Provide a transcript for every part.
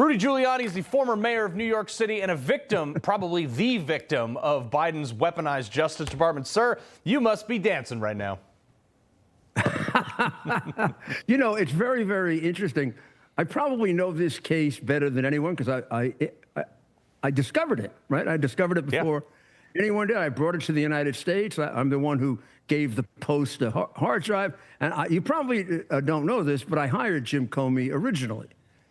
Rudy Giuliani is the former mayor of New York City and a victim, probably the victim, of Biden's weaponized Justice Department. Sir, you must be dancing right now. You know, it's very, very interesting. I probably know this case better than anyone because I discovered it, right? I discovered it before anyone did. I brought it to the United States. I'm the one who gave the Post a hard drive. And you probably don't know this, but I hired Jim Comey originally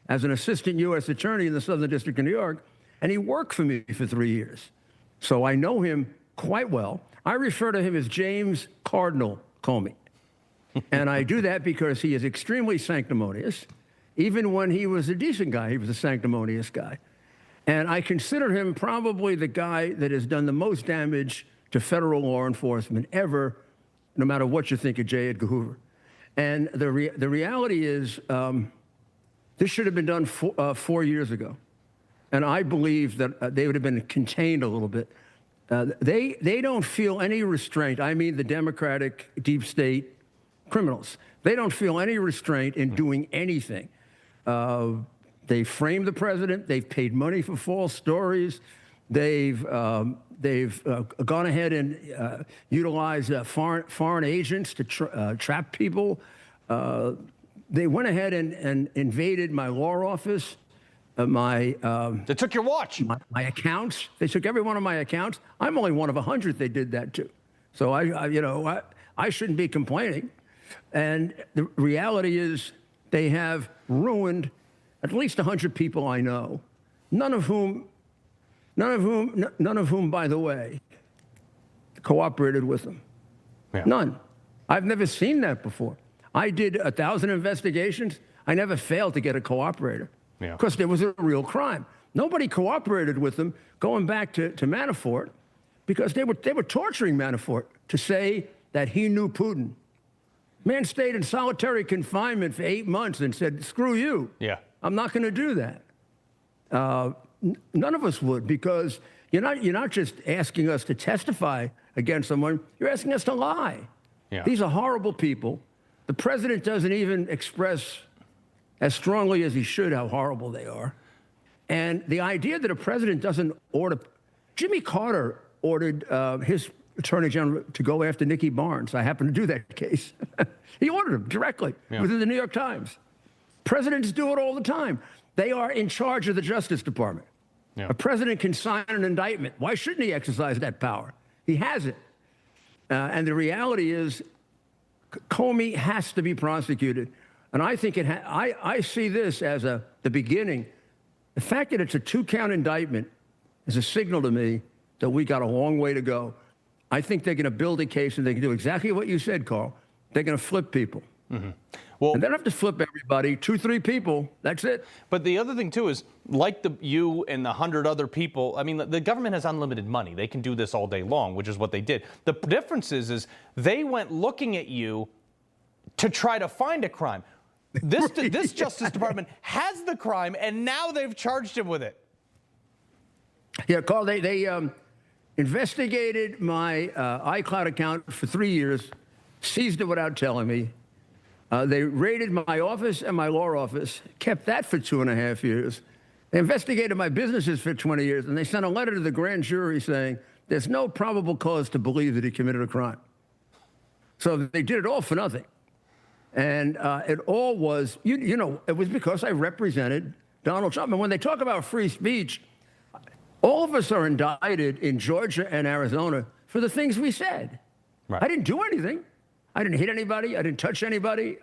as an assistant U.S. attorney in the Southern District of New York, and he worked for me for 3 years. So I know him quite well. I refer to him as James Cardinal Comey. And I do that because he is extremely sanctimonious. Even when he was a decent guy, he was a sanctimonious guy. And I consider him probably the guy that has done the most damage to federal law enforcement ever, no matter what you think of J. Edgar Hoover. And the reality is, this should have been done 4 years ago. And I believe that they would have been contained a little bit. They don't feel any restraint. I mean the Democratic deep state criminals. They don't feel any restraint in doing anything. They framed the president. They've paid money for false stories. They've gone ahead and utilized foreign agents to trap people. They went ahead and invaded my law office, They took your watch. my accounts. They took every one of my accounts. I'm only one of 100 they did that to. So I shouldn't be complaining. And the reality is they have ruined at least 100 people I know, none of whom, by the way, cooperated with them. Yeah. None. I've never seen that before. I did 1,000 investigations. I never failed to get a cooperator because there was a real crime. Nobody cooperated with them going back to Manafort because they were torturing Manafort to say that he knew Putin. Man stayed in solitary confinement for 8 months and said, screw you. Yeah. I'm not going to do that. None of us would, because you're not just asking us to testify against someone, you're asking us to lie. Yeah. These are horrible people. The president doesn't even express as strongly as he should how horrible they are. And the idea that a president doesn't order... Jimmy Carter ordered his attorney general to go after Nikki Barnes. I happen to do that case. He ordered him directly within the New York Times. Presidents do it all the time. They are in charge of the Justice Department. Yeah. A president can sign an indictment. Why shouldn't he exercise that power? He has it. And the reality is, Comey has to be prosecuted. And I think I see this as the beginning. The fact that it's a 2-count indictment is a signal to me that we got a long way to go. I think they're going to build a case, and they can do exactly what you said, Carl. They're going to flip people. Mm-hmm. Well, and they don't have to flip everybody. 2, 3 people. That's it. But the other thing, too, is like you and the 100 other people, I mean, the government has unlimited money. They can do this all day long, which is what they did. The difference is they went looking at you to try to find a crime. This Justice Department has the crime, and now they've charged him with it. Yeah, Carl, they investigated my iCloud account for 3 years, seized it without telling me. They raided my office and my law office, kept that for 2.5 years. They investigated my businesses for 20 years, and they sent a letter to the grand jury saying there's no probable cause to believe that he committed a crime. So they did it all for nothing. And it all was, it was because I represented Donald Trump. And when they talk about free speech, all of us are indicted in Georgia and Arizona for the things we said. Right. I didn't do anything. I didn't hit anybody. I didn't touch anybody.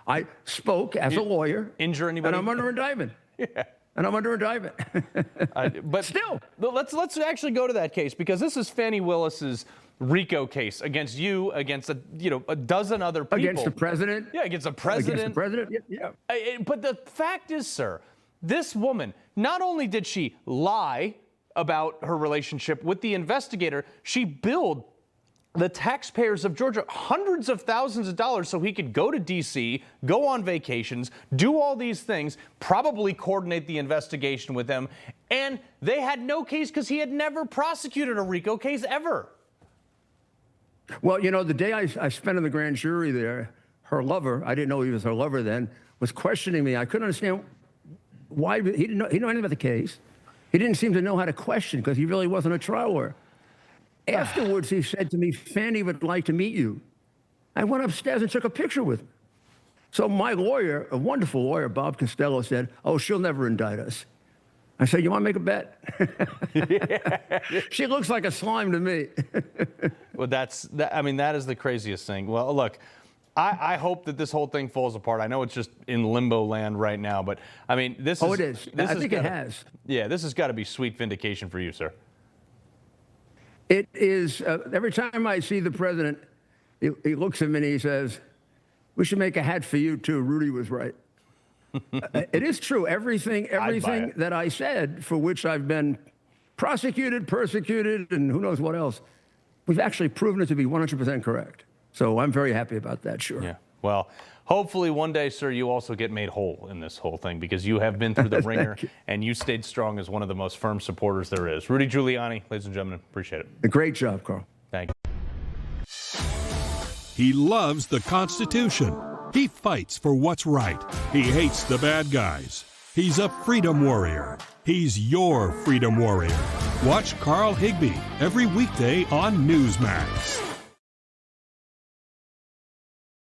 I spoke as a lawyer. Injure anybody? And I'm under indictment. Yeah. And I'm under indictment. But still. Let's actually go to that case, because this is Fani Willis's RICO case against you, against a dozen other people. Against the president? Yeah, against the president. Against the president, yeah. But the fact is, sir, this woman, not only did she lie about her relationship with the investigator, she billed the taxpayers of Georgia hundreds of thousands of dollars so he could go to D.C., go on vacations, do all these things, probably coordinate the investigation with them, and they had no case because he had never prosecuted a RICO case ever. Well, the day I spent in the grand jury there, her lover, I didn't know he was her lover then, was questioning me. I couldn't understand why he didn't know anything about the case. He didn't seem to know how to question because he really wasn't a trial lawyer. Afterwards, he said to me, Fannie would like to meet you. I went upstairs and took a picture with him. So my lawyer, a wonderful lawyer, Bob Costello, said, oh, she'll never indict us. I said, you want to make a bet? She looks like a slime to me. Well, that is the craziest thing. Well, look, I hope that this whole thing falls apart. I know it's just in limbo land right now, but I mean, this is. Oh, it is. I think it has. Yeah, this has got to be sweet vindication for you, sir. It is. Every time I see the president, he looks at me and he says, we should make a hat for you, too. Rudy was right. It is true. Everything that I said, for which I've been prosecuted, persecuted, and who knows what else, we've actually proven it to be 100% correct. So I'm very happy about that, sure. Yeah. Well, hopefully one day, sir, you also get made whole in this whole thing because you have been through the ringer and you stayed strong as one of the most firm supporters there is. Rudy Giuliani, ladies and gentlemen, appreciate it. A great job, Carl. Thank you. He loves the Constitution. He fights for what's right. He hates the bad guys. He's a freedom warrior. He's your freedom warrior. Watch Carl Higbie every weekday on Newsmax.